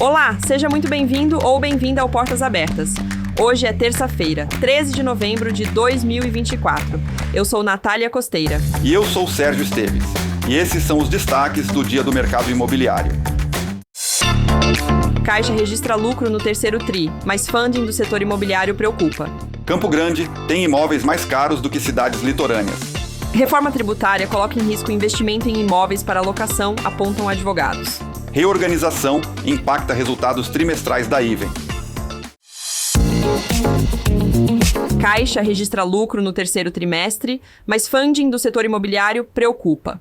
Olá, seja muito bem-vindo ou bem-vinda ao Portas Abertas. Hoje é terça-feira, 13 de novembro de 2024. Eu sou Natália Costeira. E eu sou Sérgio Esteves. E esses são os destaques do dia do mercado imobiliário. Caixa registra lucro no terceiro TRI, mas funding do setor imobiliário preocupa. Campo Grande tem imóveis mais caros do que cidades litorâneas. Reforma tributária coloca em risco o investimento em imóveis para locação, apontam advogados. Reorganização impacta resultados trimestrais da Iven. Caixa registra lucro no terceiro trimestre, mas funding do setor imobiliário preocupa.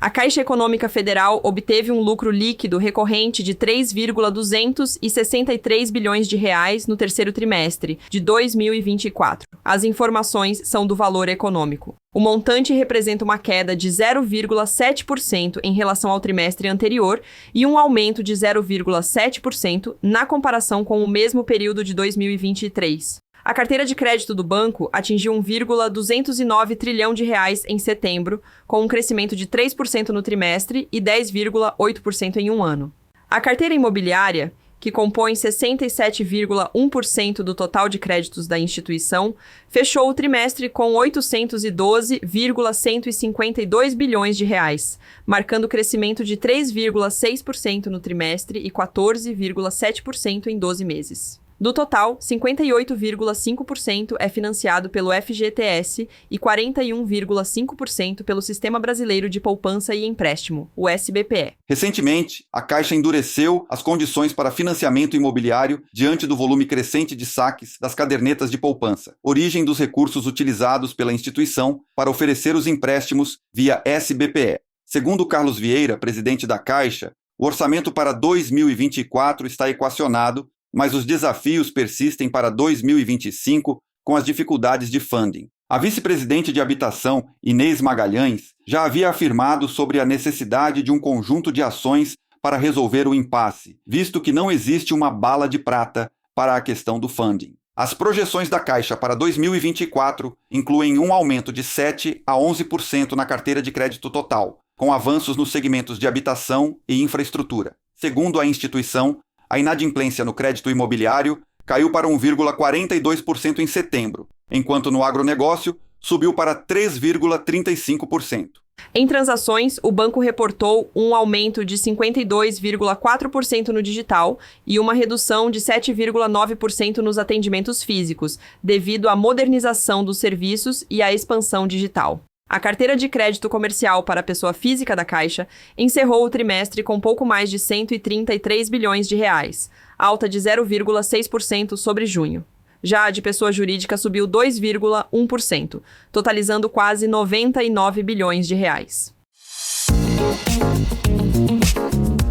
A Caixa Econômica Federal obteve um lucro líquido recorrente de 3,263 bilhões de reais no terceiro trimestre de 2024. As informações são do Valor Econômico. O montante representa uma queda de 0,7% em relação ao trimestre anterior e um aumento de 0,7% na comparação com o mesmo período de 2023. A carteira de crédito do banco atingiu 1,209 trilhão de reais em setembro, com um crescimento de 3% no trimestre e 10,8% em um ano. A carteira imobiliária, que compõe 67,1% do total de créditos da instituição, fechou o trimestre com 812,152 bilhões de reais, marcando crescimento de 3,6% no trimestre e 14,7% em 12 meses. Do total, 58,5% é financiado pelo FGTS e 41,5% pelo Sistema Brasileiro de Poupança e Empréstimo, o SBPE. Recentemente, a Caixa endureceu as condições para financiamento imobiliário diante do volume crescente de saques das cadernetas de poupança, origem dos recursos utilizados pela instituição para oferecer os empréstimos via SBPE. Segundo Carlos Vieira, presidente da Caixa, o orçamento para 2024 está equacionado, mas os desafios persistem para 2025 com as dificuldades de funding. A vice-presidente de Habitação, Inês Magalhães, já havia afirmado sobre a necessidade de um conjunto de ações para resolver o impasse, visto que não existe uma bala de prata para a questão do funding. As projeções da Caixa para 2024 incluem um aumento de 7% a 11% na carteira de crédito total, com avanços nos segmentos de habitação e infraestrutura. Segundo a instituição, a inadimplência no crédito imobiliário caiu para 1,42% em setembro, enquanto no agronegócio subiu para 3,35%. Em transações, o banco reportou um aumento de 52,4% no digital e uma redução de 7,9% nos atendimentos físicos, devido à modernização dos serviços e à expansão digital. A carteira de crédito comercial para a pessoa física da Caixa encerrou o trimestre com pouco mais de 133 bilhões de reais, alta de 0,6% sobre junho. Já a de pessoa jurídica subiu 2,1%, totalizando quase 99 bilhões de reais.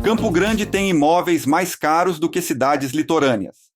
Campo Grande tem imóveis mais caros do que cidades litorâneas.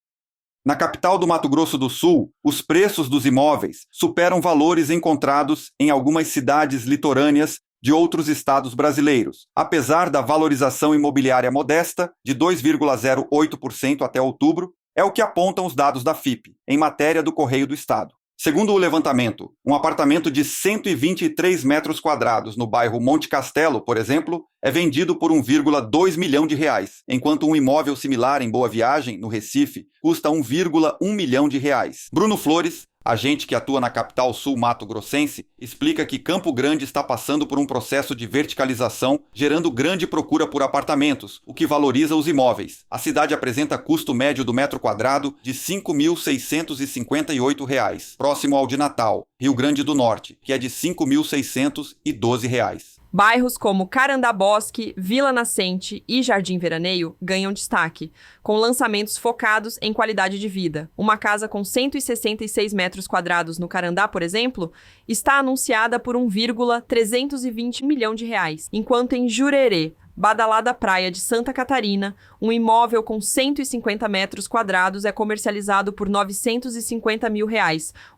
Na capital do Mato Grosso do Sul, os preços dos imóveis superam valores encontrados em algumas cidades litorâneas de outros estados brasileiros, apesar da valorização imobiliária modesta de 2,08% até outubro, é o que apontam os dados da FIPE, em matéria do Correio do Estado. Segundo o levantamento, um apartamento de 123 metros quadrados no bairro Monte Castelo, por exemplo, é vendido por 1,2 milhão de reais, enquanto um imóvel similar em Boa Viagem, no Recife, custa 1,1 milhão de reais. Bruno Flores, agente que atua na capital sul-mato-grossense, explica que Campo Grande está passando por um processo de verticalização, gerando grande procura por apartamentos, o que valoriza os imóveis. A cidade apresenta custo médio do metro quadrado de R$ 5.658, próximo ao de Natal, Rio Grande do Norte, que é de R$ 5.612. Bairros como Carandabosque, Vila Nascente e Jardim Veraneio ganham destaque, com lançamentos focados em qualidade de vida. Uma casa com 166 metros quadrados no Carandá, por exemplo, está anunciada por 1,320 milhão de reais, enquanto em Jurerê, badalada praia de Santa Catarina, um imóvel com 150 metros quadrados é comercializado por R$ 950 mil,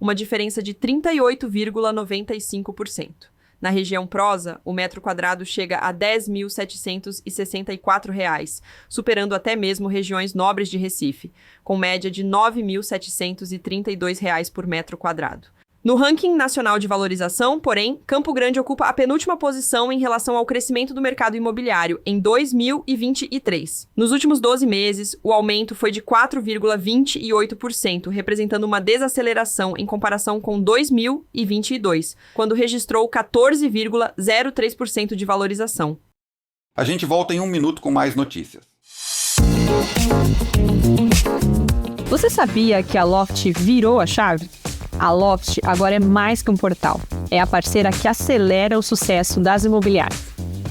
uma diferença de 38,95%. Na região Prosa, o metro quadrado chega a R$ 10.764, superando até mesmo regiões nobres de Recife, com média de R$ 9.732 por metro quadrado. No ranking nacional de valorização, porém, Campo Grande ocupa a penúltima posição em relação ao crescimento do mercado imobiliário em 2023. Nos últimos 12 meses, o aumento foi de 4,28%, representando uma desaceleração em comparação com 2022, quando registrou 14,03% de valorização. A gente volta em 1 minuto com mais notícias. Você sabia que a Loft virou a chave? A Loft agora é mais que um portal. É a parceira que acelera o sucesso das imobiliárias.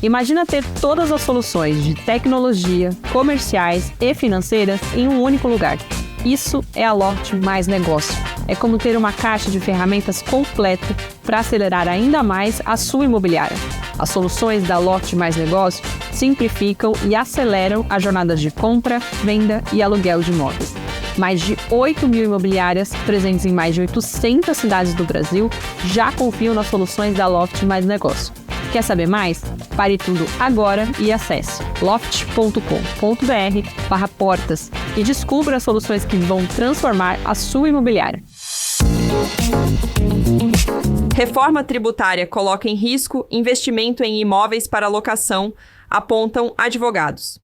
Imagina ter todas as soluções de tecnologia, comerciais e financeiras em um único lugar. Isso é a Loft Mais Negócio. É como ter uma caixa de ferramentas completa para acelerar ainda mais a sua imobiliária. As soluções da Loft Mais Negócio simplificam e aceleram as jornadas de compra, venda e aluguel de imóveis. Mais de 8 mil imobiliárias, presentes em mais de 800 cidades do Brasil, já confiam nas soluções da Loft Mais Negócio. Quer saber mais? Pare tudo agora e acesse loft.com.br/portas e descubra as soluções que vão transformar a sua imobiliária. Reforma tributária coloca em risco investimento em imóveis para locação, apontam advogados.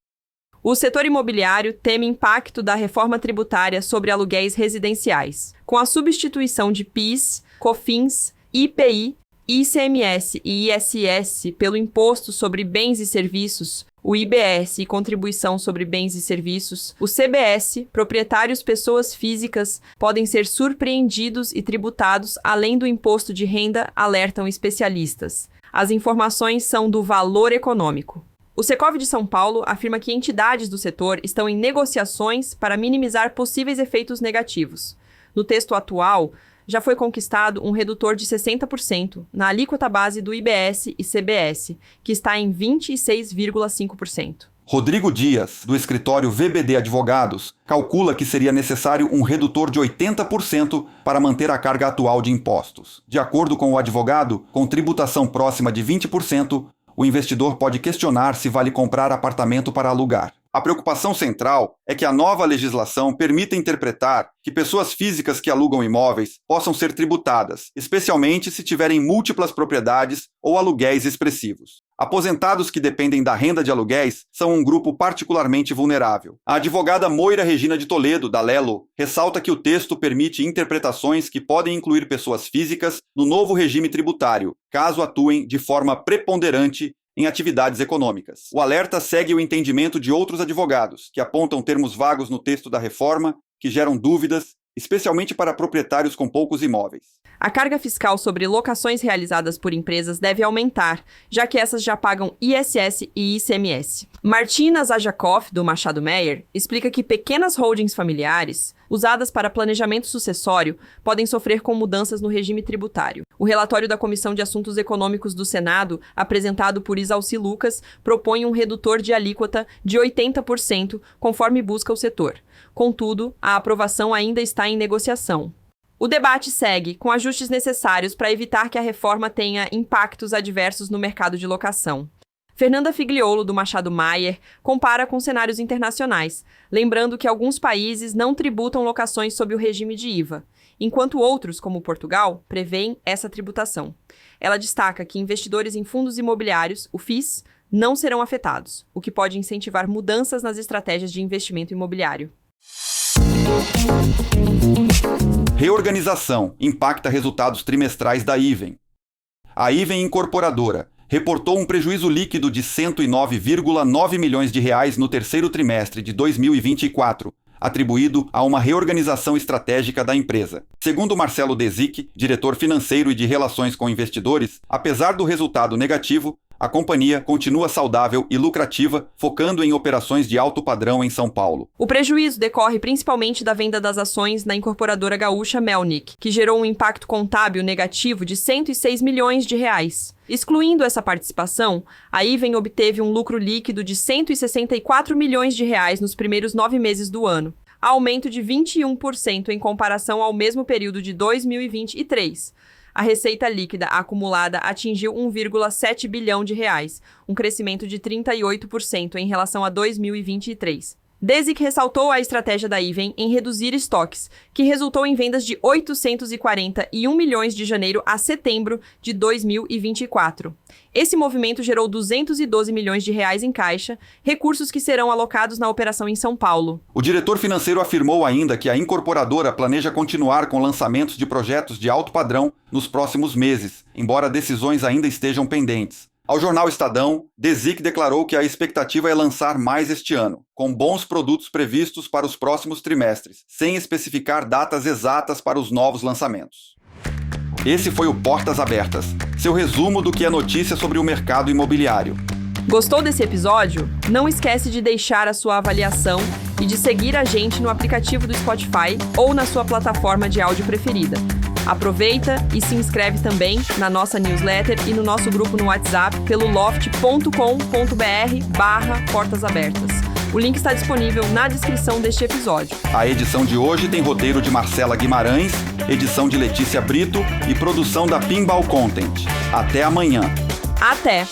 O setor imobiliário teme impacto da reforma tributária sobre aluguéis residenciais. Com a substituição de PIS, COFINS, IPI, ICMS e ISS pelo Imposto sobre Bens e Serviços, o IBS e Contribuição sobre Bens e Serviços, o CBS, proprietários pessoas físicas podem ser surpreendidos e tributados além do imposto de renda, alertam especialistas. As informações são do Valor Econômico. O Secov de São Paulo afirma que entidades do setor estão em negociações para minimizar possíveis efeitos negativos. No texto atual, já foi conquistado um redutor de 60% na alíquota base do IBS e CBS, que está em 26,5%. Rodrigo Dias, do escritório VBD Advogados, calcula que seria necessário um redutor de 80% para manter a carga atual de impostos. De acordo com o advogado, com tributação próxima de 20%, o investidor pode questionar se vale comprar apartamento para alugar. A preocupação central é que a nova legislação permita interpretar que pessoas físicas que alugam imóveis possam ser tributadas, especialmente se tiverem múltiplas propriedades ou aluguéis expressivos. Aposentados que dependem da renda de aluguéis são um grupo particularmente vulnerável. A advogada Moira Regina de Toledo, da Lelo, ressalta que o texto permite interpretações que podem incluir pessoas físicas no novo regime tributário, caso atuem de forma preponderante em atividades econômicas. O alerta segue o entendimento de outros advogados, que apontam termos vagos no texto da reforma, que geram dúvidas, especialmente para proprietários com poucos imóveis. A carga fiscal sobre locações realizadas por empresas deve aumentar, já que essas já pagam ISS e ICMS. Martina Zajakoff, do Machado Meyer, explica que pequenas holdings familiares, usadas para planejamento sucessório, podem sofrer com mudanças no regime tributário. O relatório da Comissão de Assuntos Econômicos do Senado, apresentado por Isalci Lucas, propõe um redutor de alíquota de 80%, conforme busca o setor. Contudo, a aprovação ainda está em negociação. O debate segue, com ajustes necessários para evitar que a reforma tenha impactos adversos no mercado de locação. Fernanda Figliolo, do Machado Meyer, compara com cenários internacionais, lembrando que alguns países não tributam locações sob o regime de IVA, enquanto outros, como Portugal, prevêem essa tributação. Ela destaca que investidores em fundos imobiliários, o FIIs, não serão afetados, o que pode incentivar mudanças nas estratégias de investimento imobiliário. Reorganização impacta resultados trimestrais da Iven. A Iven Incorporadora reportou um prejuízo líquido de 109,9 milhões de reais no terceiro trimestre de 2024, atribuído a uma reorganização estratégica da empresa. Segundo Marcelo Desic, diretor financeiro e de relações com investidores, apesar do resultado negativo, a companhia continua saudável e lucrativa, focando em operações de alto padrão em São Paulo. O prejuízo decorre principalmente da venda das ações na incorporadora gaúcha Melnick, que gerou um impacto contábil negativo de 106 milhões de reais. Excluindo essa participação, a Iven obteve um lucro líquido de 164 milhões de reais nos primeiros 9 meses do ano, aumento de 21% em comparação ao mesmo período de 2023. A receita líquida acumulada atingiu 1,7 bilhão de reais, um crescimento de 38% em relação a 2023. Desic ressaltou a estratégia da Even em reduzir estoques, que resultou em vendas de 841 milhões de janeiro a setembro de 2024. Esse movimento gerou 212 milhões de reais em caixa, recursos que serão alocados na operação em São Paulo. O diretor financeiro afirmou ainda que a incorporadora planeja continuar com lançamentos de projetos de alto padrão nos próximos meses, embora decisões ainda estejam pendentes. Ao jornal Estadão, Desic declarou que a expectativa é lançar mais este ano, com bons produtos previstos para os próximos trimestres, sem especificar datas exatas para os novos lançamentos. Esse foi o Portas Abertas, seu resumo do que é notícia sobre o mercado imobiliário. Gostou desse episódio? Não esquece de deixar a sua avaliação e de seguir a gente no aplicativo do Spotify ou na sua plataforma de áudio preferida. Aproveita e se inscreve também na nossa newsletter e no nosso grupo no WhatsApp pelo loft.com.br/portasabertas. O link está disponível na descrição deste episódio. A edição de hoje tem roteiro de Marcela Guimarães, edição de Letícia Brito e produção da Pinball Content. Até amanhã. Até!